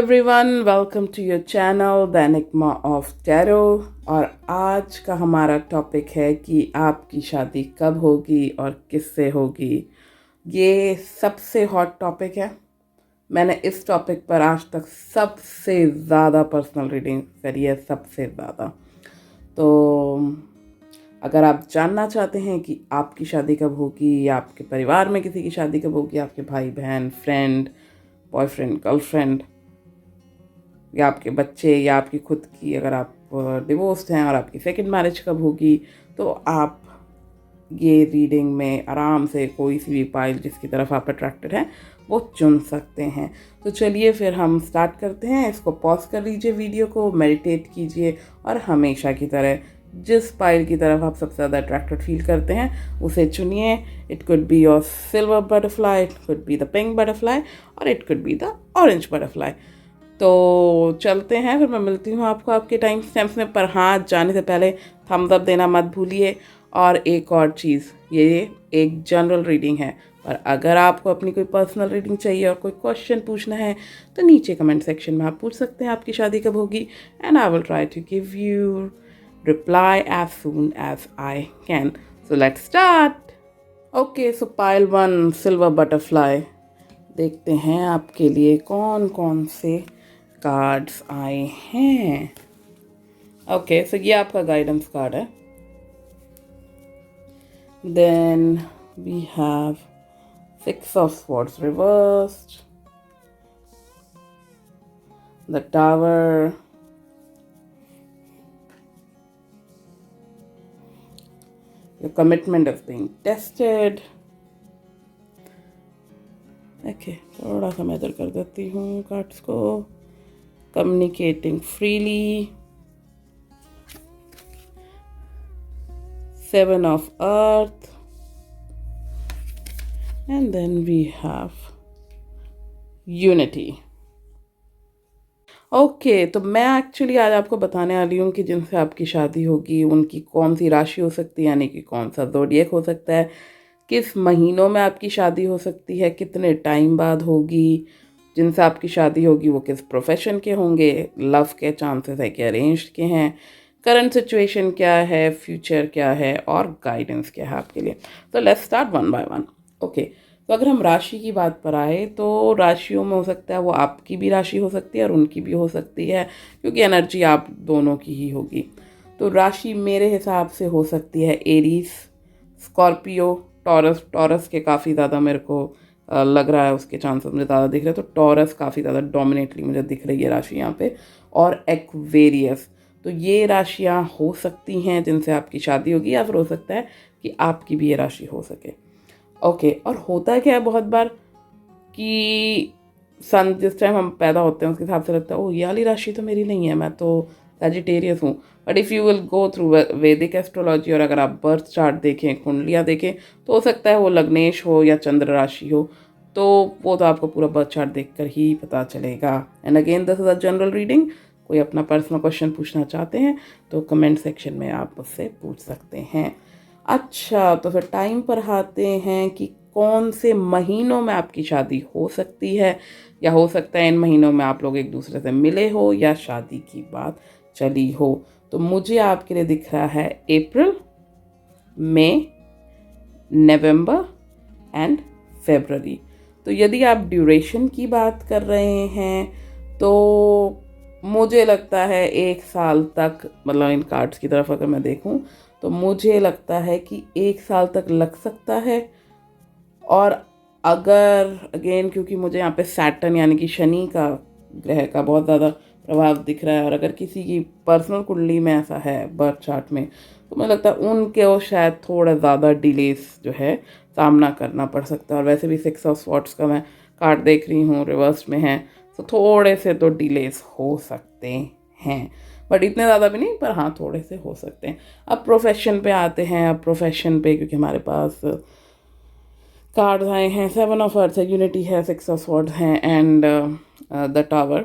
Everyone, welcome to your channel the enigma of tarot. और आज का हमारा टॉपिक है कि आपकी शादी कब होगी और किससे होगी। ये सबसे हॉट टॉपिक है। मैंने इस टॉपिक पर आज तक सबसे ज़्यादा पर्सनल रीडिंग करी है, सबसे ज़्यादा। तो अगर आप जानना चाहते हैं कि आपकी शादी कब होगी या आपके परिवार में किसी की शादी कब होगी, आपके भाई बहन, फ्रेंड, बॉयफ्रेंड, गर्लफ्रेंड, या आपके बच्चे, या आपकी खुद की, अगर आप डिवोर्स्ड हैं और आपकी सेकंड मैरिज कब होगी, तो आप ये रीडिंग में आराम से कोई सी भी पाइल जिसकी तरफ आप अट्रैक्टेड हैं वो चुन सकते हैं। तो चलिए फिर हम स्टार्ट करते हैं। इसको पॉज कर लीजिए, वीडियो को मेडिटेट कीजिए और हमेशा की तरह जिस पाइल की तरफ आप सबसे ज़्यादा अट्रैक्टेड फील करते हैं उसे चुनिए। It could be your silver butterfly, it could be the pink butterfly और it could be the orange butterfly. तो चलते हैं, फिर मैं मिलती हूँ आपको आपके टाइम स्टैम्प्स में। पर हाँ, जाने से पहले थम्स अप देना मत भूलिए। और एक और चीज़, ये एक जनरल रीडिंग है, पर अगर आपको अपनी कोई पर्सनल रीडिंग चाहिए और कोई क्वेश्चन पूछना है तो नीचे कमेंट सेक्शन में आप पूछ सकते हैं आपकी शादी कब होगी, and I will try to give you reply as soon as I can. So let's start. Okay, so pile 1, silver butterfly. देखते हैं आपके लिए कौन कौन से कार्ड्स आए हैं। ओके, सो ये आपका गाइडेंस कार्ड है। Then we have 6 of swords reversed, the tower, your commitment is being tested. Okay, थोड़ा सा मैं इधर कर देती हूँ कार्ड्स को। Communicating freely, 7 of earth, and then we have unity. Okay, तो मैं एक्चुअली आज आपको बताने वाली हूँ कि जिनसे आपकी शादी होगी उनकी कौन सी राशि हो सकती है, यानी कि कौन सा ज़ोडिएक हो सकता है, किस महीनों में आपकी शादी हो सकती है, कितने टाइम बाद होगी, जिनसे आपकी शादी होगी वो किस प्रोफेशन के होंगे, लव के चांसेस है कि अरेंज्ड के हैं, करंट सिचुएशन क्या है, फ्यूचर क्या है, और गाइडेंस क्या है आपके लिए। तो let's start one by one. Okay, तो अगर हम राशि की बात पर आए तो राशियों में हो सकता है वो आपकी भी राशि हो सकती है और उनकी भी हो सकती है, क्योंकि एनर्जी आप दोनों की ही होगी। तो राशि मेरे हिसाब से हो सकती है एरीज, स्कॉर्पियो, टॉरस। टॉरस के काफ़ी ज़्यादा मेरे को लग रहा है, उसके चांसेस मुझे ज़्यादा दिख रहे हैं। तो टॉरस काफ़ी ज़्यादा डोमिनेटली मुझे दिख रही है राशि यहाँ पे, और एक्वेरियस। तो ये राशियाँ हो सकती हैं जिनसे आपकी शादी होगी, या फिर हो सकता है कि आपकी भी ये राशि हो सके। ओके, और होता क्या है बहुत बार कि सन जिस टाइम हम पैदा होते हैं उसके हिसाब से लगता है ओ ये वाली राशि तो मेरी नहीं है, मैं तो सैजिटेरियस हूँ। But if you will go through वैदिक एस्ट्रोलॉजी और अगर आप बर्थ चार्ट देखें, कुंडलियाँ देखें, तो हो सकता है वो लग्नेश हो या चंद्र राशि हो। तो वो तो आपको पूरा बर्थ चार्ट देखकर ही पता चलेगा। And again this is a general reading. कोई अपना पर्सनल क्वेश्चन पूछना चाहते हैं तो कमेंट सेक्शन में आप मुझसे पूछ सकते हैं। अच्छा, तो फिर टाइम पर आते हैं कि कौन से महीनों में आपकी शादी हो सकती है, या हो सकता है इन महीनों में आप लोग एक दूसरे से मिले हो या शादी की बात चली हो। तो मुझे आपके लिए दिख रहा है अप्रैल, मई, नवंबर एंड फरवरी। तो यदि आप ड्यूरेशन की बात कर रहे हैं तो मुझे लगता है 1 साल तक, मतलब इन कार्ड्स की तरफ अगर मैं देखूं तो मुझे लगता है कि 1 साल तक लग सकता है। और अगर अगेन, क्योंकि मुझे यहाँ पे सैटर्न यानी कि शनि का ग्रह का बहुत ज़्यादा प्रभाव दिख रहा है, और अगर किसी की पर्सनल कुंडली में ऐसा है बर्थ चार्ट में, तो मुझे लगता है उनके और शायद थोड़ा ज़्यादा डिलेस जो है सामना करना पड़ सकता है। और वैसे भी 6 ऑफ स्वॉर्ड्स का मैं कार्ड देख रही हूँ, रिवर्स में है, तो थोड़े से तो डिलेस हो सकते हैं, बट इतने ज़्यादा भी नहीं, पर हाँ थोड़े से हो सकते हैं। अब प्रोफेशन पे आते हैं। अब प्रोफेशन पे क्योंकि हमारे पास कार्ड्स आए हैं, 7 ऑफ अर्थ है, यूनिटी है, 6 ऑफ स्वॉर्ड्स हैं, एंड द टावर।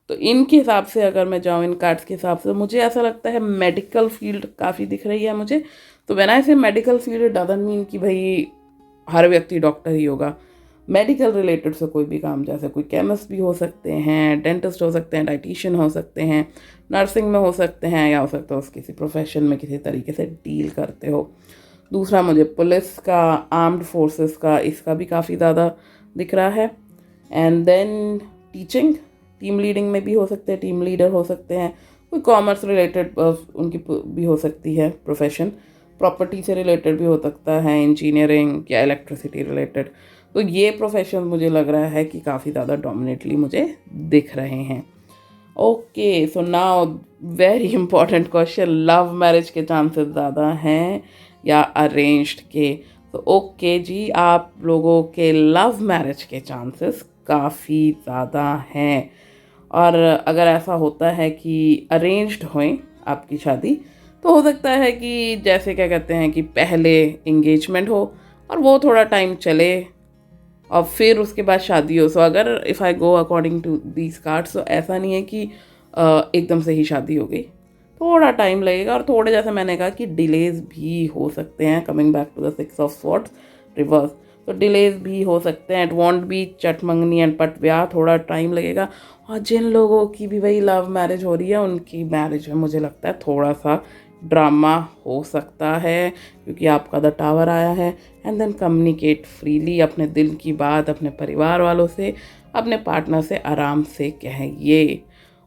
तो इनके हिसाब से अगर मैं जाऊँ, इन कार्ड्स के हिसाब से, मुझे ऐसा लगता है मेडिकल फील्ड काफ़ी दिख रही है मुझे। तो व्हेन आई से मेडिकल फील्ड डजंट मीन कि भाई हर व्यक्ति डॉक्टर ही होगा। मेडिकल रिलेटेड से कोई भी काम, जैसे कोई केमिस्ट भी हो सकते हैं, डेंटिस्ट हो सकते हैं, डाइटिशियन हो सकते हैं, नर्सिंग में हो सकते हैं, या हो सकता है उस किसी प्रोफेशन में किसी तरीके से डील करते हो। दूसरा मुझे पुलिस का, आर्म्ड फोर्सेस का, इसका भी काफ़ी ज़्यादा दिख रहा है। And then teaching, team leading में भी हो सकते हैं, टीम लीडर हो सकते हैं, कोई कॉमर्स रिलेटेड उनकी भी हो सकती है प्रोफेशन, प्रॉपर्टी से रिलेटेड भी हो सकता है, इंजीनियरिंग या इलेक्ट्रिसिटी रिलेटेड। तो ये प्रोफेशन मुझे लग रहा है कि काफ़ी ज़्यादा डोमिनेटली मुझे दिख रहे हैं। Okay, so now very important question, love marriage के चांसेस ज़्यादा हैं या अरेंज्ड के? तो ओके जी, आप लोगों के लव मैरिज के चांसेस काफ़ी ज़्यादा हैं। और अगर ऐसा होता है कि अरेंज्ड होए आपकी शादी, तो हो सकता है कि जैसे क्या कहते हैं कि पहले इंगेजमेंट हो और वो थोड़ा टाइम चले और फिर उसके बाद शादी हो। सो अगर if I go according to these cards, तो ऐसा नहीं है कि एकदम से ही शादी हो गई, थोड़ा टाइम लगेगा। और थोड़े, जैसे मैंने कहा कि डिलेज भी हो सकते हैं, coming back to the 6 of swords reverse, तो डिलेज भी हो सकते हैं। इट वॉन्ट बी चट मंगनी एंड पट ब्याह, थोड़ा टाइम लगेगा। और जिन लोगों की भी वही लव मैरिज हो रही है, उनकी मैरिज में मुझे लगता है थोड़ा सा ड्रामा हो सकता है, क्योंकि आपका द टावर आया है। एंड देन कम्युनिकेट फ्रीली, अपने दिल की बात अपने परिवार वालों से, अपने पार्टनर से आराम से कहिए।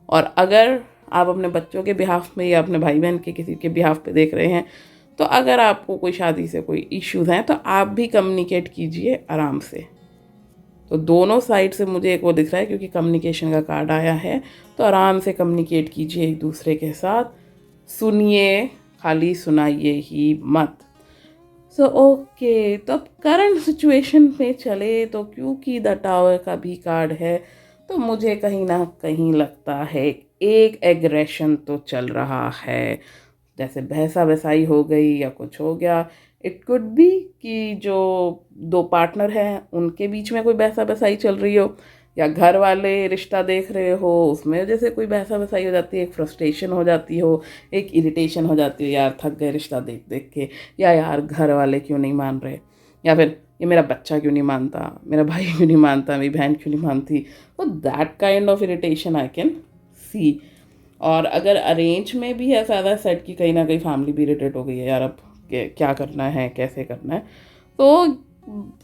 और अगर आप अपने बच्चों के बिहाफ में या अपने भाई बहन के किसी के बिहाफ पे देख रहे हैं, तो अगर आपको कोई शादी से कोई इश्यूज हैं, तो आप भी कम्युनिकेट कीजिए आराम से। तो दोनों साइड से मुझे एक वो दिख रहा है, क्योंकि कम्युनिकेशन का कार्ड आया है, तो आराम से कम्युनिकेट कीजिए एक दूसरे के साथ, सुनिए, खाली सुनाइए ही मत। सो ओके, तो अब करंट सिचुएशन में चले, तो क्योंकि द टावर का भी कार्ड है, तो मुझे कहीं ना कहीं लगता है एक एग्रेशन तो चल रहा है, जैसे बहसा बसाई हो गई या कुछ हो गया। इट कुड बी कि जो दो पार्टनर हैं उनके बीच में कोई बहसा बसाई चल रही हो, या घर वाले रिश्ता देख रहे हो उसमें जैसे कोई बहसा बसाई हो जाती है, एक फ्रस्ट्रेशन हो जाती हो, एक इरिटेशन हो जाती है, यार थक गए रिश्ता देख देख के, या यार घर वाले क्यों नहीं मान रहे, या फिर ये मेरा बच्चा क्यों नहीं मानता, मेरा भाई क्यों नहीं मानता, मेरी बहन क्यों नहीं मानती। तो that kind of irritation I can सी। और अगर अरेंज में भी है ज़्यादा सेट की कहीं ना कहीं फैमिली भी इरिटेट हो गई है, यार अब क्या करना है, कैसे करना है, तो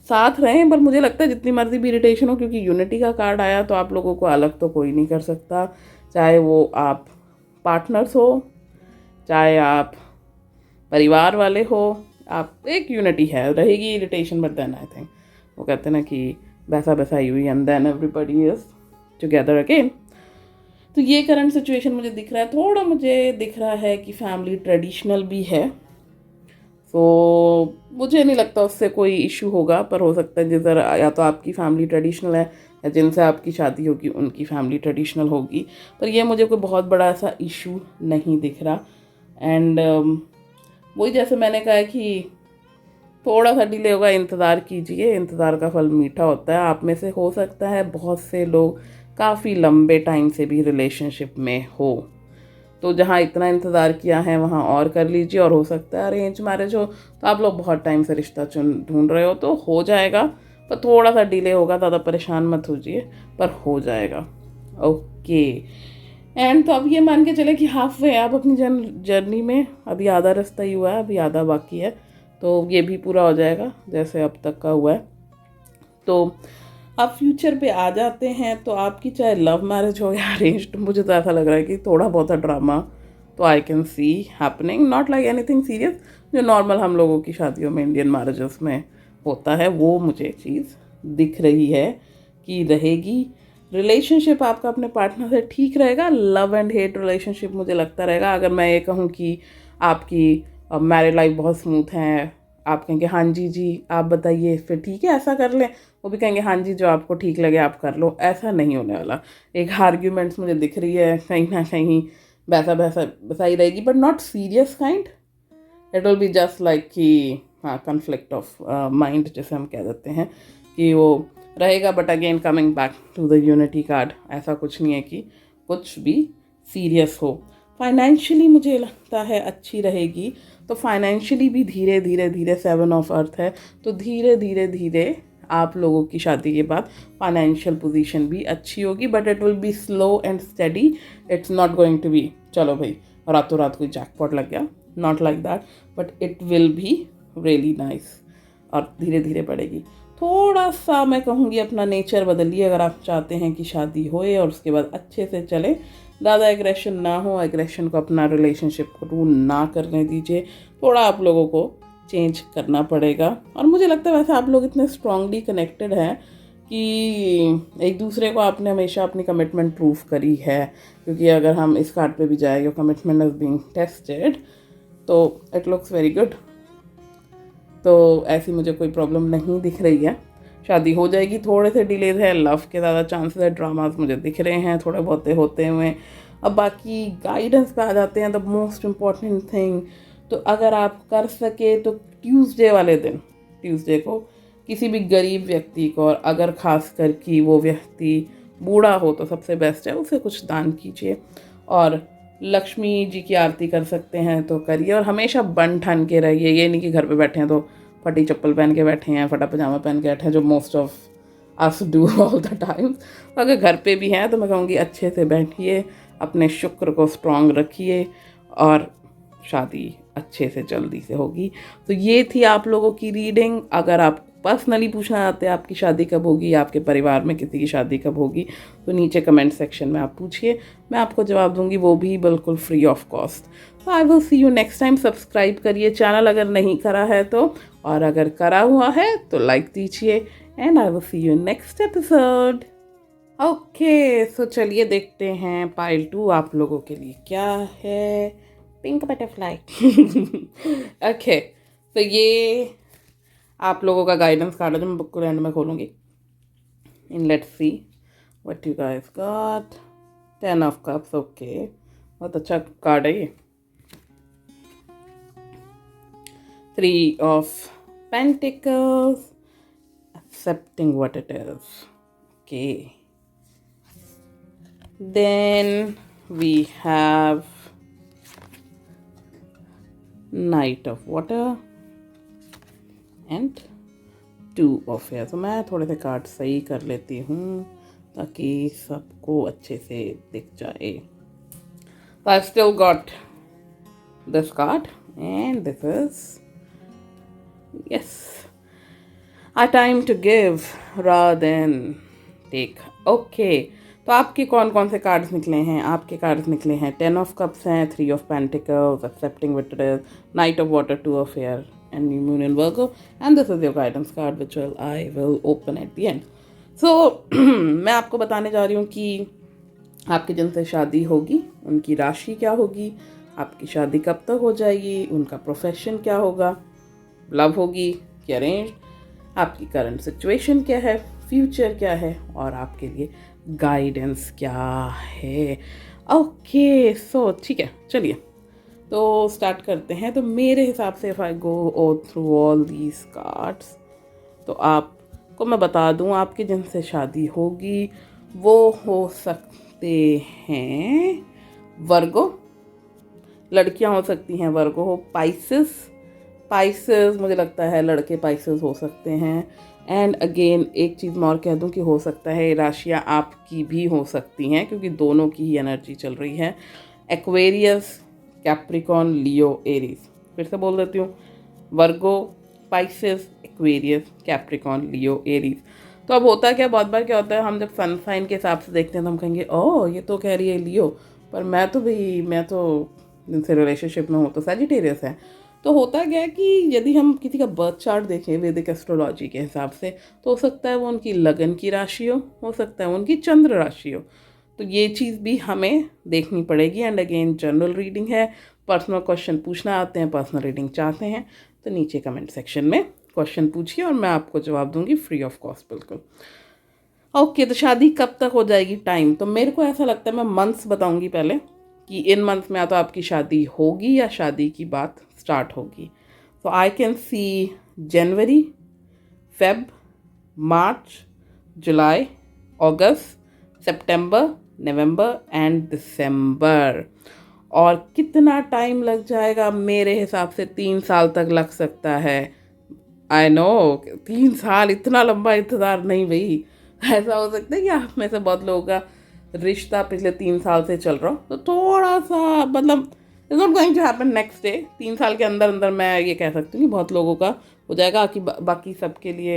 साथ रहें। पर मुझे लगता है जितनी मर्जी भी इरिटेशन हो, क्योंकि यूनिटी का कार्ड आया, तो आप लोगों को अलग तो कोई नहीं कर सकता, चाहे वो आप पार्टनर्स हो, चाहे आप परिवार वाले हो, आप एक यूनिटी है, रहेगी irritation, but then I think वो कहते हैं ना कि वैसा वैसा ही हुई and then everybody is together again. तो ये करंट सिचुएशन मुझे दिख रहा है, थोड़ा मुझे दिख रहा है कि फैमिली ट्रेडिशनल भी है, तो मुझे नहीं लगता उससे कोई इशू होगा। पर हो सकता है जिधर या तो आपकी फैमिली ट्रेडिशनल है, या जिनसे आपकी शादी होगी उनकी फैमिली ट्रेडिशनल होगी, पर ये मुझे कोई बहुत बड़ा ऐसा इशू नहीं दिख रहा। एंड वही जैसे मैंने कहा कि थोड़ा सा डिले होगा, इंतज़ार कीजिए, इंतज़ार का फल मीठा होता है। आप में से हो सकता है बहुत से लोग काफ़ी लंबे टाइम से भी रिलेशनशिप में हो, तो जहाँ इतना इंतज़ार किया है वहाँ और कर लीजिए। और हो सकता है अरेंज मैरिज हो, तो आप लोग बहुत टाइम से रिश्ता ढूंढ रहे हो, तो हो जाएगा, पर थोड़ा सा डिले होगा, ज़्यादा परेशान मत होइए, पर हो जाएगा। ओके, एंड तो अब ये मान के चले कि हाफ वे आप अपनी जर्नी में, अभी आधा रास्ता ही हुआ है, अभी आधा बाकी है, तो ये भी पूरा हो जाएगा जैसे अब तक का हुआ है। तो अब फ्यूचर पे आ जाते हैं, तो आपकी चाहे लव मैरिज हो या अरेंज्ड, मुझे तो ऐसा लग रहा है कि थोड़ा बहुत ड्रामा तो I can C happening, not like anything serious, जो नॉर्मल हम लोगों की शादियों में, इंडियन मैरिजेस में होता है, वो मुझे चीज़ दिख रही है कि रहेगी। रिलेशनशिप आपका अपने पार्टनर से ठीक रहेगा, लव एंड हेट रिलेशनशिप मुझे लगता रहेगा। अगर मैं ये कहूँ कि आपकी मैरिड लाइफ बहुत स्मूथ है, आप कहेंगे हाँ जी जी आप बताइए, फिर ठीक है ऐसा कर लें, वो भी कहेंगे हाँ जी जो आपको ठीक लगे आप कर लो, ऐसा नहीं होने वाला। एक आर्ग्यूमेंट्स मुझे दिख रही है कहीं ना कहीं, वैसा वैसा ही रहेगी, but not serious kind, it will be just like कि हाँ कन्फ्लिक्ट ऑफ माइंड जैसे हम कह देते हैं कि वो रहेगा। But again coming back to the unity card, ऐसा कुछ नहीं है कि कुछ भी सीरियस हो। फाइनेंशियली मुझे लगता है अच्छी रहेगी, तो फाइनेंशियली भी धीरे धीरे धीरे 7 ऑफ अर्थ है, तो धीरे धीरे धीरे आप लोगों की शादी के बाद फाइनेंशियल पोजीशन भी अच्छी होगी, but it will be slow and steady. It's not going to be चलो भाई रातों रात कोई जैकपॉट लग गया, not like that, but it will be really nice और धीरे धीरे बढ़ेगी. थोड़ा सा मैं कहूँगी अपना नेचर बदलिए अगर आप चाहते हैं कि शादी होए और उसके बाद अच्छे से चले. ज़्यादा एग्रेशन ना हो, एग्रेशन को अपना रिलेशनशिप को रूल ना करने दीजिए. थोड़ा आप लोगों को चेंज करना पड़ेगा. और मुझे लगता है वैसे आप लोग इतने स्ट्रांगली कनेक्टेड हैं कि एक दूसरे को आपने हमेशा अपनी कमिटमेंट प्रूफ करी है. क्योंकि अगर हम इस कार्ड पे भी जाए your commitment is being tested, तो इट लुक्स वेरी गुड. तो ऐसी मुझे कोई प्रॉब्लम नहीं दिख रही है. शादी हो जाएगी. थोड़े से डिलेज है, लव के ज़्यादा चांसेस है, ड्रामास मुझे दिख रहे हैं थोड़े बहुत होते हुए. अब बाकी गाइडेंस पे आ जाते हैं. द मोस्ट इम्पॉर्टेंट थिंग, तो अगर आप कर सके तो ट्यूसडे वाले दिन, ट्यूसडे को किसी भी गरीब व्यक्ति को, और अगर खास कर कि वो व्यक्ति बूढ़ा हो तो सबसे बेस्ट है उसे कुछ दान कीजिए. और लक्ष्मी जी की आरती कर सकते हैं तो करिए. और हमेशा बन ठन के रहिए. ये नहीं कि घर पे बैठे हैं तो फटी चप्पल पहन के बैठे हैं, फटा पजामा पहन के बैठे हैं, जो most of us do all the times. अगर घर पे भी हैं तो मैं कहूँगी अच्छे से बैठिए, अपने शुक्र को स्ट्रॉन्ग रखिए और शादी अच्छे से जल्दी से होगी. तो ये थी आप लोगों की रीडिंग. अगर आप पर्सनली पूछना चाहते हैं आपकी शादी कब होगी, आपके परिवार में किसी की शादी कब होगी, तो नीचे कमेंट सेक्शन में आप पूछिए, मैं आपको जवाब दूंगी, वो भी बिल्कुल फ्री ऑफ कॉस्ट. तो I will see you next time. Subscribe करिए चैनल अगर नहीं करा है तो, और अगर करा हुआ है तो लाइक दीजिए. And I will see you next episode. Okay, so चलिए देखते हैं पाइल 2 आप लोगों के लिए क्या है. Pink butterfly. ओके, तो ये आप लोगों का गाइडेंस कार्ड है जो मैं बुक को एंड में खोलूँगी. In let's see what you guys got. 10 of cups. Okay, बहुत अच्छा कार्ड है ये. 3 of pentacles. Accepting what it is. Okay, then we have knight of water and 2 of air. तो मैं थोड़े से कार्ड सही कर लेती हूँ ताकि सबको अच्छे से दिख जाए. So I've still got this card and this is, yes, a time to give rather than take. Okay, तो आपके कौन कौन से कार्ड्स निकले हैं. आपके कार्ड्स निकले हैं 10 ऑफ कप्स हैं, 3 of pentacles, accepting what it is, knight of water, 2 of air and new moon in Virgo, and this is your guidance card which I will open at the end. So मैं आपको बताने जा रही हूँ कि आपके जिनसे शादी होगी उनकी राशि क्या होगी, आपकी शादी कब तक हो जाएगी, उनका प्रोफेशन क्या होगा, लव होगी कि अरेंज, आपकी करंट सिचुएशन क्या है, फ्यूचर क्या है, और आपके लिए गाइडेंस क्या है. ओके, सो ठीक है, चलिए तो स्टार्ट करते हैं. तो मेरे हिसाब से if I go through all these cards, तो आपको मैं बता दूं आपकी जिनसे शादी होगी वो हो सकते हैं वर्गो, लड़कियां हो सकती हैं वर्गो हो, पाइसेस मुझे लगता है लड़के पाइसेस हो सकते हैं. एंड अगेन एक चीज़ मैं और कह दूं कि हो सकता है राशियां आपकी भी हो सकती हैं क्योंकि दोनों की ही एनर्जी चल रही है. एक्वेरियस, कैप्रिकॉन, लियो, एरीज. फिर से बोल देती हूँ, वर्गो, पाइसेस, एक्वेरियस, कैप्रिकॉन, लियो, एरीज. तो अब होता क्या, बहुत बार क्या होता है, हम जब सन साइन के हिसाब से देखते हैं तो हम कहेंगे ओह ये तो कह रही है लियो, पर मैं तो जिनसे रिलेशनशिप में हूँ तो सैजिटेरियस है. तो होता क्या है कि यदि हम किसी का बर्थ चार्ट देखें वैदिक एस्ट्रोलॉजी के हिसाब से, तो हो सकता है वो उनकी लगन की राशि हो सकता है उनकी चंद्र राशि हो. तो ये चीज़ भी हमें देखनी पड़ेगी. एंड अगेन जनरल रीडिंग है. पर्सनल क्वेश्चन पूछना आते हैं, पर्सनल रीडिंग चाहते हैं तो नीचे कमेंट सेक्शन में क्वेश्चन पूछिए और मैं आपको जवाब दूंगी फ्री ऑफ कॉस्ट बिल्कुल. ओके, तो शादी कब तक हो जाएगी टाइम, तो मेरे को ऐसा लगता है मैं मंथ्स बताऊंगी पहले कि इन मंथ में या तो आपकी शादी होगी या शादी की बात स्टार्ट होगी. तो I can see January, Feb, March, July, August, September, November and December. और कितना टाइम लग जाएगा, मेरे हिसाब से 3 साल तक लग सकता है आई नो, 3 साल इतना लंबा इंतज़ार नहीं भाई। ऐसा हो सकता है कि आप में से बहुत लोगों का रिश्ता पिछले 3 साल से चल रहा हो, तो थोड़ा सा मतलब it's not going to happen next day. 3 साल के अंदर अंदर मैं ये कह सकती हूँ कि बहुत लोगों का हो जाएगा। कि बाकी सबके लिए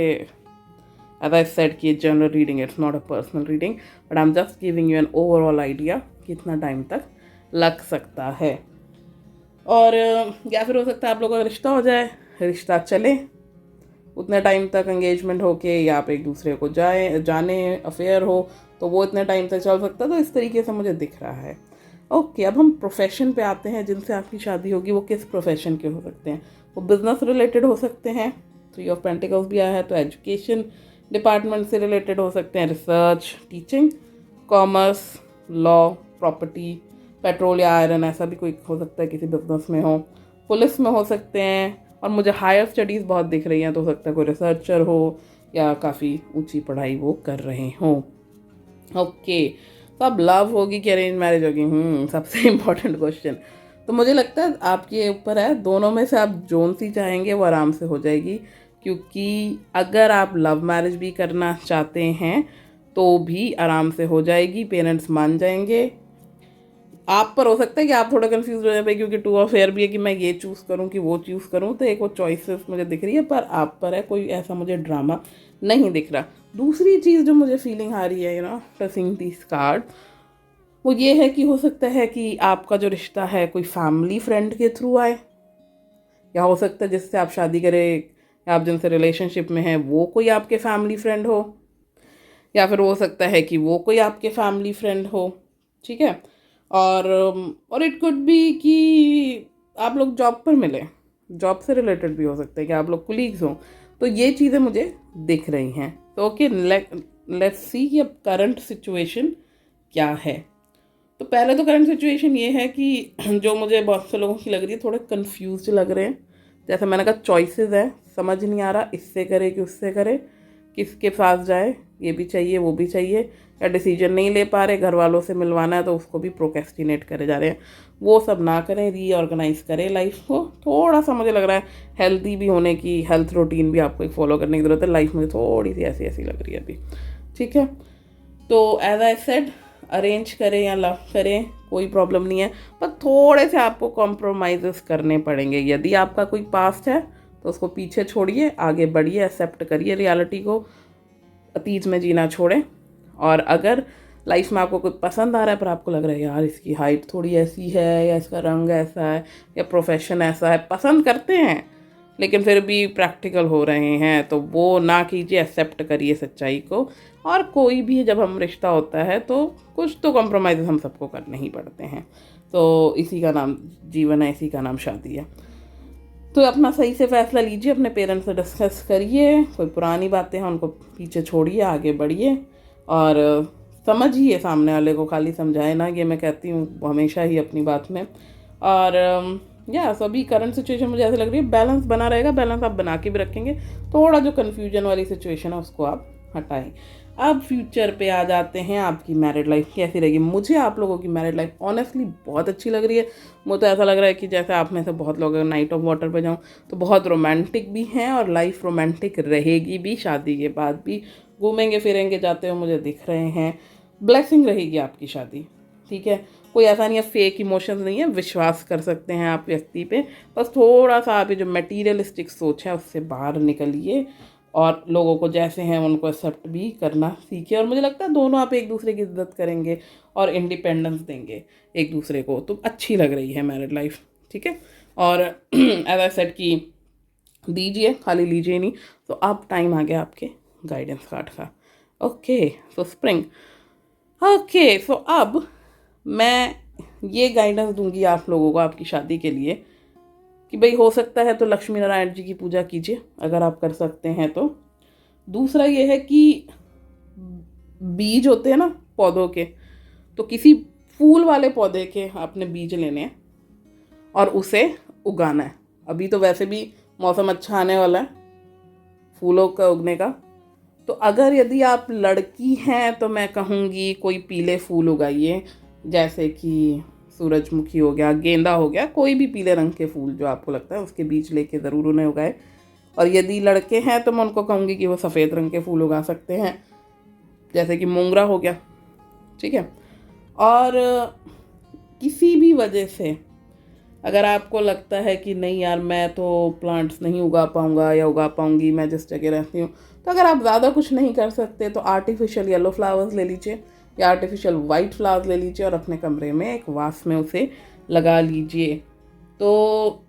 एज आई सेड कि general reading, it's not a personal reading, but I am just giving you an overall idea कितना टाइम तक लग सकता है। और या फिर हो सकता है आप लोगों का रिश्ता हो जाए, रिश्ता चले उतने टाइम तक एंगेजमेंट होके, या आप एक दूसरे को जाने, अफेयर हो, तो वो इतने टाइम तक चल सकता है। तो इस तरीके से मुझे दिख रहा है। ओके, अब हम प्रोफेशन पे आते हैं। जिनसे आपकी शादी होगी वो किस प्रोफेशन के हो सकते हैं? वो बिजनेस रिलेटेड हो सकते हैं, 3 ऑफ पेंटिकल्स भी आया है, तो एजुकेशन डिपार्टमेंट से रिलेटेड हो सकते हैं, research, teaching, commerce, law, property, petrol या आयरन, ऐसा भी कोई हो सकता है किसी बिजनेस में हो, पुलिस में हो सकते हैं। और मुझे हायर स्टडीज़ बहुत दिख रही हैं, तो हो सकता है कोई रिसर्चर हो या काफ़ी ऊंची पढ़ाई वो कर रहे हों। ओके, तो अब लव होगी कि अरेंज मैरिज होगी? सबसे इम्पोर्टेंट क्वेश्चन। तो मुझे लगता है आपके ऊपर है, दोनों में से आप जोन सी चाहेंगे वो आराम से हो जाएगी। क्योंकि अगर आप लव मैरिज भी करना चाहते हैं तो भी आराम से हो जाएगी, पेरेंट्स मान जाएंगे। आप पर हो सकता है कि आप थोड़ा कंफ्यूज हो जाए भाई, क्योंकि 2 ऑफ एयर भी है कि मैं ये चूज़ करूँ कि वो चूज़ करूँ, तो एक वो चॉइसेस मुझे दिख रही है, पर आप पर है, कोई ऐसा मुझे ड्रामा नहीं दिख रहा। दूसरी चीज़ जो मुझे फीलिंग आ रही है, टचिंग दिस कार्ड, वो ये है कि हो सकता है कि आपका जो रिश्ता है कोई फैमिली फ्रेंड के थ्रू आए, या हो सकता है जिससे आप शादी करें या आप जिनसे रिलेशनशिप में हैं वो कोई आपके फैमिली फ्रेंड हो, या फिर हो सकता है कि वो कोई आपके फैमिली फ्रेंड हो। ठीक है। और इट कुड बी कि आप लोग जॉब पर मिले, जॉब से रिलेटेड भी हो सकता है कि आप लोग कुलीग्स हों। तो ये चीज़ें मुझे दिख रही हैं। तो ओके, लेट्स सी कि अब करंट सिचुएशन क्या है। तो पहले तो करंट सिचुएशन ये है कि जो मुझे बहुत से लोगों की लग रही है, थोड़े कंफ्यूज लग रहे हैं। जैसे मैंने कहा, चॉइसेस है, समझ नहीं आ रहा इससे करे कि उससे करे, किसके पास जाए, ये भी चाहिए वो भी चाहिए, या डिसीजन नहीं ले पा रहे, घर वालों से मिलवाना है तो उसको भी प्रोकेस्टिनेट करे जा रहे हैं। वो सब ना करें, रीऑर्गेनाइज करें लाइफ को। थोड़ा सा मुझे लग रहा है हेल्दी भी होने की, हेल्थ रूटीन भी आपको एक फॉलो करने की ज़रूरत है। लाइफ मुझे थोड़ी सी ऐसी ऐसी लग रही है अभी। ठीक है। तो एज आई सेड, अरेंज करें या लव करें कोई प्रॉब्लम नहीं है, पर थोड़े से आपको कॉम्प्रोमाइज़ करने पड़ेंगे। यदि आपका कोई पास्ट है तो उसको पीछे छोड़िए, आगे बढ़िए, एक्सेप्ट करिए रियलिटी को, अतीत में जीना छोड़ें। और अगर लाइफ में आपको कोई पसंद आ रहा है पर आपको लग रहा है यार इसकी हाइट थोड़ी ऐसी है, या इसका रंग ऐसा है, या प्रोफेशन ऐसा है, पसंद करते हैं लेकिन फिर भी प्रैक्टिकल हो रहे हैं, तो वो ना कीजिए, एक्सेप्ट करिए सच्चाई को। और कोई भी जब हम रिश्ता होता है तो कुछ तो कॉम्प्रोमाइज़ हम सबको करने ही पड़ते हैं। तो इसी का नाम जीवन है, इसी का नाम शादी है। तो अपना सही से फैसला लीजिए, अपने पेरेंट्स से डिस्कस करिए, कोई पुरानी बातें हैं उनको पीछे छोड़िए, आगे बढ़िए। और समझिए सामने वाले को, खाली समझाए ना, ये मैं कहती हूँ हमेशा ही अपनी बात में। और या सभी करंट सिचुएशन मुझे ऐसे लग रही है बैलेंस बना रहेगा, बैलेंस आप बना के भी रखेंगे। थोड़ा जो कन्फ्यूजन वाली सिचुएशन है उसको आप हटाएं। अब फ्यूचर पे आ जाते हैं, आपकी मैरिड लाइफ कैसी रहेगी। मुझे आप लोगों की मैरिड लाइफ ऑनेस्टली बहुत अच्छी लग रही है। मुझे तो ऐसा लग रहा है कि जैसे आप में से बहुत लोग नाइट ऑफ वाटर पे जाऊँ तो बहुत रोमांटिक भी हैं, और लाइफ रोमांटिक रहेगी भी, शादी के बाद भी घूमेंगे फिरेंगे जाते हुए मुझे दिख रहे हैं। ब्लेसिंग रहेगी आपकी शादी। ठीक है। कोई ऐसा नहीं है, फेक इमोशंस नहीं है, विश्वास कर सकते हैं आप व्यक्ति पे। बस थोड़ा सा आप ये जो मटेरियलिस्टिक सोच है उससे बाहर निकलिए, और लोगों को जैसे हैं उनको एक्सेप्ट भी करना सीखिए। और मुझे लगता है दोनों आप एक दूसरे की इज्जत करेंगे और इंडिपेंडेंस देंगे एक दूसरे को, तो अच्छी लग रही है मैरिड लाइफ। ठीक है। और एज आई सेड कि दीजिए, खाली लीजिए नहीं। तो अब टाइम आ गया आपके गाइडेंस कार्ड का। ओके, सो स्प्रिंग। ओके, सो अब मैं ये गाइडेंस दूंगी आप लोगों को आपकी शादी के लिए कि भाई हो सकता है तो लक्ष्मी नारायण जी की पूजा कीजिए अगर आप कर सकते हैं तो। दूसरा ये है कि बीज होते हैं ना पौधों के, तो किसी फूल वाले पौधे के आपने बीज लेने हैं और उसे उगाना है। अभी तो वैसे भी मौसम अच्छा आने वाला है फूलों का उगने का। तो अगर यदि आप लड़की हैं तो मैं कहूँगी कोई पीले फूल उगाइए, जैसे कि सूरजमुखी हो गया, गेंदा हो गया, कोई भी पीले रंग के फूल जो आपको लगता है उसके बीज लेके ज़रूर उन्हें उगाए। और यदि लड़के हैं तो मैं उनको कहूँगी कि वो सफ़ेद रंग के फूल उगा सकते हैं, जैसे कि मोंगरा हो गया, ठीक है। और किसी भी वजह से अगर आपको लगता है कि नहीं यार मैं तो प्लांट्स नहीं उगा पाऊँगा या उगा पाऊँगी मैं जिस जगह रहती हूँ, तो अगर आप ज़्यादा कुछ नहीं कर सकते तो आर्टिफिशियल येलो फ्लावर्स ले लीजिए या आर्टिफिशियल वाइट फ्लावर्स ले लीजिए और अपने कमरे में एक वास में उसे लगा लीजिए। तो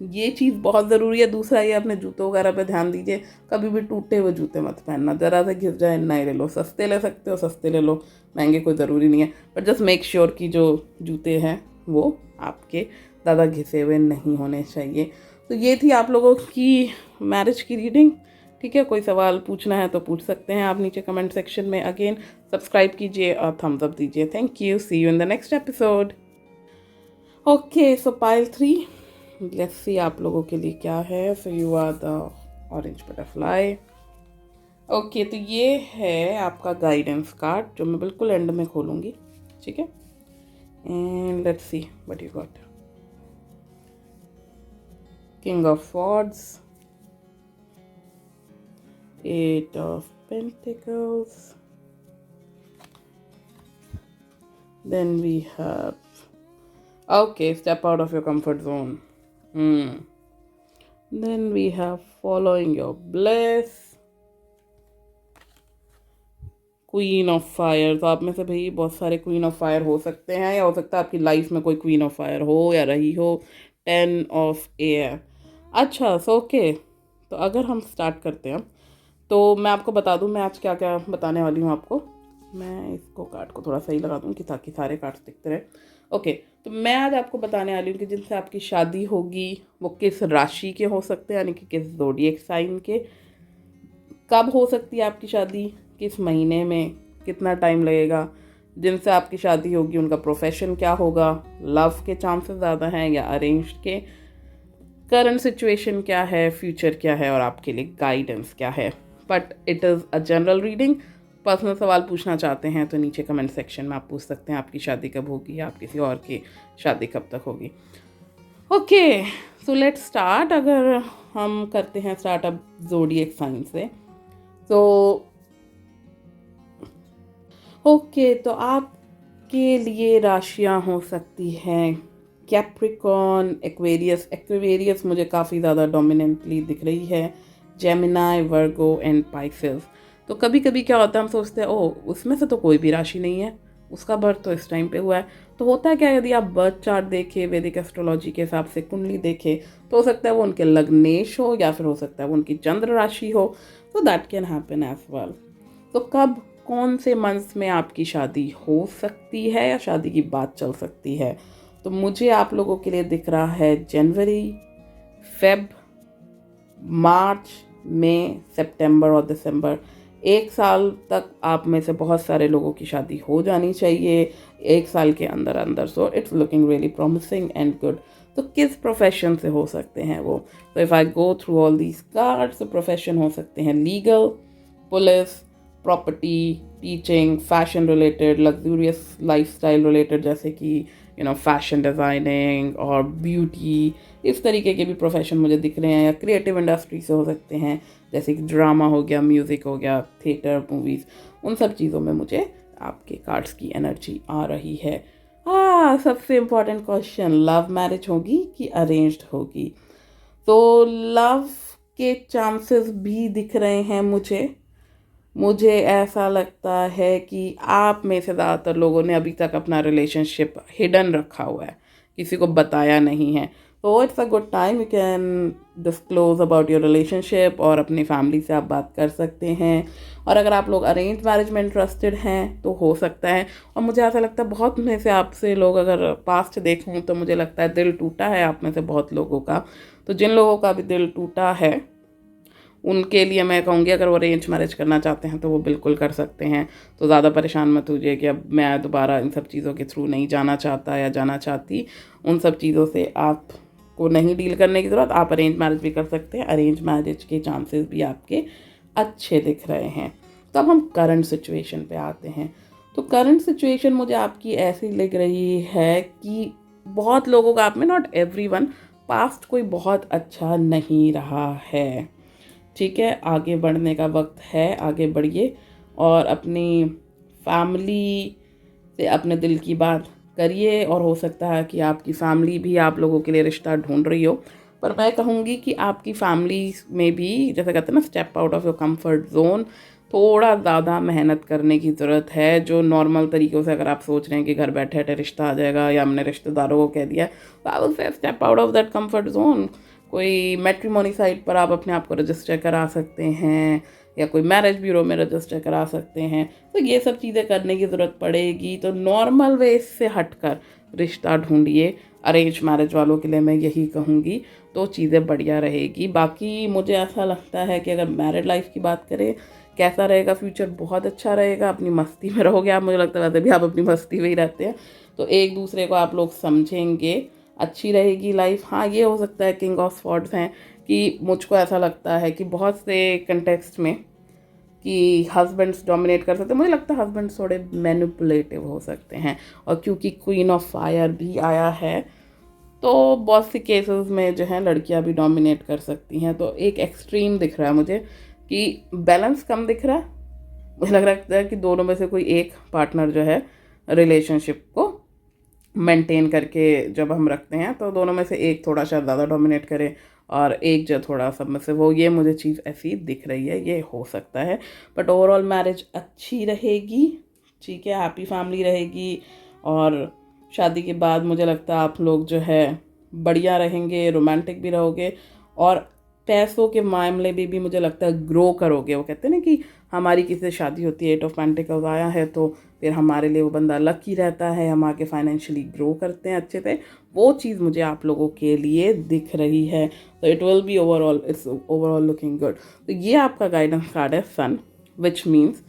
ये चीज़ बहुत ज़रूरी है। दूसरा ये अपने जूतों वगैरह पे ध्यान दीजिए, कभी भी टूटे हुए जूते मत पहनना, ज़रा से घिस जाए नए ले लो, सस्ते ले सकते हो सस्ते ले लो, महंगे कोई ज़रूरी नहीं है, बट जस्ट मेक श्योर कि जो जूते हैं वो आपके ज़्यादा घिसे हुए नहीं होने चाहिए। तो ये थी आप लोगों की मैरिज की रीडिंग, ठीक है। कोई सवाल पूछना है तो पूछ सकते हैं आप नीचे कमेंट सेक्शन में। अगेन सब्सक्राइब कीजिए और थम्स अप दीजिए। Thank you, see you in the next episode. Okay, so pile 3, let's see आप लोगों के लिए क्या है। So you are the orange butterfly. Okay, तो ये है आपका गाइडेंस कार्ड जो मैं बिल्कुल एंड में खोलूँगी, ठीक है। And let's see what you got. King of swords, 8 of Pentacles, then we have, okay, step out of your comfort zone. Then we have following your bliss, queen of fire. तो आप में से भाई बहुत सारे क्वीन ऑफ फायर हो सकते हैं, या हो सकता है आपकी लाइफ में कोई क्वीन ऑफ फायर हो या रही हो। 10 of एयर। अच्छा, सो ओके, तो अगर हम स्टार्ट करते हैं तो मैं आपको बता दूं मैं आज क्या क्या बताने वाली हूं आपको। मैं इसको कार्ड को थोड़ा सही लगा दूं कि ताकि सारे कार्ड्स दिखते रहे। ओके, तो मैं आज आपको बताने वाली हूँ कि जिनसे आपकी शादी होगी वो किस राशि के हो सकते हैं, यानी कि किस ज़ोडिएक साइन के, कब हो सकती है आपकी शादी, किस महीने में, कितना टाइम लगेगा, जिनसे आपकी शादी होगी उनका प्रोफेशन क्या होगा, लव के चांसेस ज़्यादा हैं या अरेंज्ड के, करंट सिचुएशन क्या है, फ्यूचर क्या है और आपके लिए गाइडेंस क्या है। But it is a general reading. Personal सवाल पूछना चाहते हैं तो नीचे कमेंट सेक्शन में आप पूछ सकते हैं आपकी शादी कब होगी या आप किसी और की शादी कब तक होगी। Okay, so let's start. अगर हम करते हैं स्टार्ट अब ज़ोडिएक साइन से, तो ओके, तो आपके लिए राशियां हो सकती हैं कैप्रिकॉर्न, एक्वेरियस। एक्वेरियस मुझे काफ़ी ज़्यादा डोमिनेंटली दिख रही है, जेमिनाई, वर्गो एंड पाइसेस। तो कभी कभी क्या होता है हम सोचते हैं ओ उसमें से तो कोई भी राशि नहीं है, उसका बर्थ तो इस टाइम पे हुआ है। तो होता है क्या, यदि आप बर्थ चार्ट देखें, वैदिक एस्ट्रोलॉजी के हिसाब से कुंडली देखें, तो हो सकता है वो उनके लग्नेश हो या फिर हो सकता है वो उनकी चंद्र राशि हो। तो that can happen as well. तो कब कौन से मंथ्स में आपकी शादी हो सकती है या शादी की बात चल सकती है, तो मुझे आप लोगों के लिए दिख रहा है जनवरी, फेब, मार्च, मई, सितंबर और दिसंबर। एक साल तक आप में से बहुत सारे लोगों की शादी हो जानी चाहिए, एक साल के अंदर अंदर। So it's looking really promising and good. तो किस प्रोफेशन से हो सकते हैं वो, तो if I go through all these cards, तो प्रोफेशन हो सकते हैं legal, police, property, teaching, fashion related, luxurious lifestyle related, जैसे कि फैशन डिज़ाइनिंग और ब्यूटी, इस तरीके के भी प्रोफेशन मुझे दिख रहे हैं। या क्रिएटिव इंडस्ट्री से हो सकते हैं, जैसे कि ड्रामा हो गया, म्यूज़िक हो गया, थिएटर, मूवीज़, उन सब चीज़ों में मुझे आपके कार्ड्स की एनर्जी आ रही है। सबसे इम्पॉर्टेंट क्वेश्चन, लव मैरिज होगी कि अरेंज्ड होगी? तो लव के चांसेस भी दिख रहे हैं मुझे ऐसा लगता है कि आप में से ज़्यादातर लोगों ने अभी तक अपना रिलेशनशिप हिडन रखा हुआ है, किसी को बताया नहीं है। तो it's a good time, you can disclose about your relationship और अपनी फैमिली से आप बात कर सकते हैं। और अगर आप लोग अरेंज मैरिज में इंटरेस्टेड हैं तो हो सकता है। और मुझे ऐसा लगता है बहुत में से आपसे लोग, अगर पास्ट देखूँ तो मुझे लगता है दिल टूटा है आप में से बहुत लोगों का। तो जिन लोगों का भी दिल टूटा है उनके लिए मैं कहूँगी अगर वो अरेंज मैरिज करना चाहते हैं तो वो बिल्कुल कर सकते हैं। तो ज़्यादा परेशान मत होइए कि अब मैं दोबारा इन सब चीज़ों के थ्रू नहीं जाना चाहता या जाना चाहती। उन सब चीज़ों से आपको नहीं डील करने की ज़रूरत, आप अरेंज मैरिज भी कर सकते हैं। अरेंज मैरिज के चांसेस भी आपके अच्छे दिख रहे हैं। तो अब हम करंट सिचुएशन पे आते हैं। तो करंट सिचुएशन मुझे आपकी ऐसी लग रही है कि बहुत लोगों का आप में, नॉट एवरीवन, पास्ट कोई बहुत अच्छा नहीं रहा है। ठीक है, आगे बढ़ने का वक्त है, आगे बढ़िए और अपनी फैमिली से अपने दिल की बात करिए। और हो सकता है कि आपकी फैमिली भी आप लोगों के लिए रिश्ता ढूंढ रही हो, पर मैं कहूँगी कि आपकी फैमिली में भी, जैसे कहते हैं ना, step out of your comfort zone, थोड़ा ज़्यादा मेहनत करने की ज़रूरत है। जो नॉर्मल तरीक़ों से अगर आप सोच रहे हैं कि घर बैठे बैठे रिश्ता आ जाएगा या हमने रिश्तेदारों को कह दिया, तो I will say step out of that comfort zone. कोई मैट्रिमोनी साइट पर आप अपने आप को रजिस्टर करा सकते हैं या कोई मैरिज ब्यूरो में रजिस्टर करा सकते हैं। तो ये सब चीज़ें करने की ज़रूरत पड़ेगी। तो नॉर्मल वे से हटकर रिश्ता ढूंढिए। अरेंज मैरिज वालों के लिए मैं यही कहूँगी, तो चीज़ें बढ़िया रहेगी। बाकी मुझे ऐसा लगता है कि अगर मैरिड लाइफ की बात करें, कैसा रहेगा फ्यूचर, बहुत अच्छा रहेगा। अपनी मस्ती में रहोगे आप, मुझे लगता है वैसे भी आप अपनी मस्ती में ही रहते हैं, तो एक दूसरे को आप लोग समझेंगे, अच्छी रहेगी लाइफ। हाँ, ये हो सकता है किंग ऑफ स्वॉर्ड्स हैं कि मुझको ऐसा लगता है कि बहुत से कंटेक्स्ट में कि हस्बैंड्स डोमिनेट कर सकते हैं। मुझे लगता है हस्बैंड्स थोड़े मैनिपुलेटिव हो सकते हैं, और क्योंकि क्वीन ऑफ फायर भी आया है तो बहुत सी केसेस में जो है लड़कियां भी डोमिनेट कर सकती हैं। तो एक एक्सट्रीम दिख रहा है मुझे कि बैलेंस कम दिख रहा है। मुझे लग रहा है कि दोनों में से कोई एक पार्टनर जो है रिलेशनशिप को मेंटेन करके जब हम रखते हैं, तो दोनों में से एक थोड़ा सा ज़्यादा डोमिनेट करे और एक जो थोड़ा सब में से वो, ये मुझे चीज़ ऐसी दिख रही है। ये हो सकता है, बट ओवरऑल मैरिज अच्छी रहेगी, ठीक है, हैप्पी फैमिली रहेगी। और शादी के बाद मुझे लगता है आप लोग जो है बढ़िया रहेंगे, रोमांटिक भी रहोगे, और पैसों के मामले में भी मुझे लगता है ग्रो करोगे। वो कहते हैं ना कि हमारी किसी से शादी होती है, 8 ऑफ पेंटिकल्स आया है, तो फिर हमारे लिए वो बंदा लकी रहता है, हम आके फाइनेंशियली ग्रो करते हैं अच्छे से। वो चीज़ मुझे आप लोगों के लिए दिख रही है, तो it will B overall, it's overall looking good. तो ये आपका गाइडेंस कार्ड है सन, विच मीन्स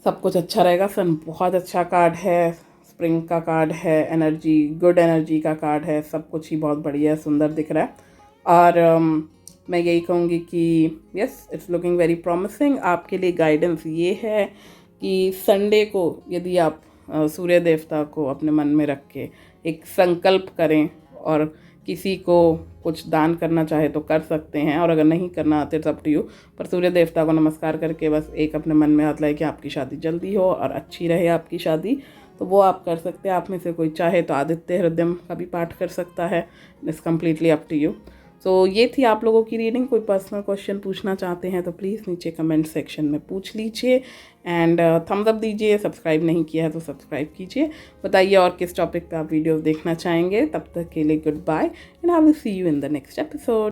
सब कुछ अच्छा रहेगा। सन बहुत अच्छा कार्ड है, स्प्रिंग का कार्ड है, एनर्जी, गुड एनर्जी का कार्ड है, सब कुछ ही बहुत बढ़िया है, सुंदर दिख रहा है। और मैं यही कहूँगी कि yes, it's looking very promising. आपके लिए गाइडेंस ये है कि संडे को यदि आप सूर्य देवता को अपने मन में रख के एक संकल्प करें, और किसी को कुछ दान करना चाहे तो कर सकते हैं, और अगर नहीं करना आते इट्स अप टू यू, पर सूर्य देवता को नमस्कार करके बस एक अपने मन में हाथ लाए कि आपकी शादी जल्दी हो और अच्छी रहे आपकी शादी, तो वो आप कर सकते हैं। आप में से कोई चाहे तो आदित्य हृदयम का भी पाठ कर सकता है, it's completely up to you. तो ये थी आप लोगों की रीडिंग। कोई पर्सनल क्वेश्चन पूछना चाहते हैं तो प्लीज़ नीचे कमेंट सेक्शन में पूछ लीजिए, एंड थम्स अप दीजिए। सब्सक्राइब नहीं किया है तो सब्सक्राइब कीजिए। बताइए और किस टॉपिक पे आप वीडियोस देखना चाहेंगे। तब तक के लिए goodbye, and I will see you in the next episode.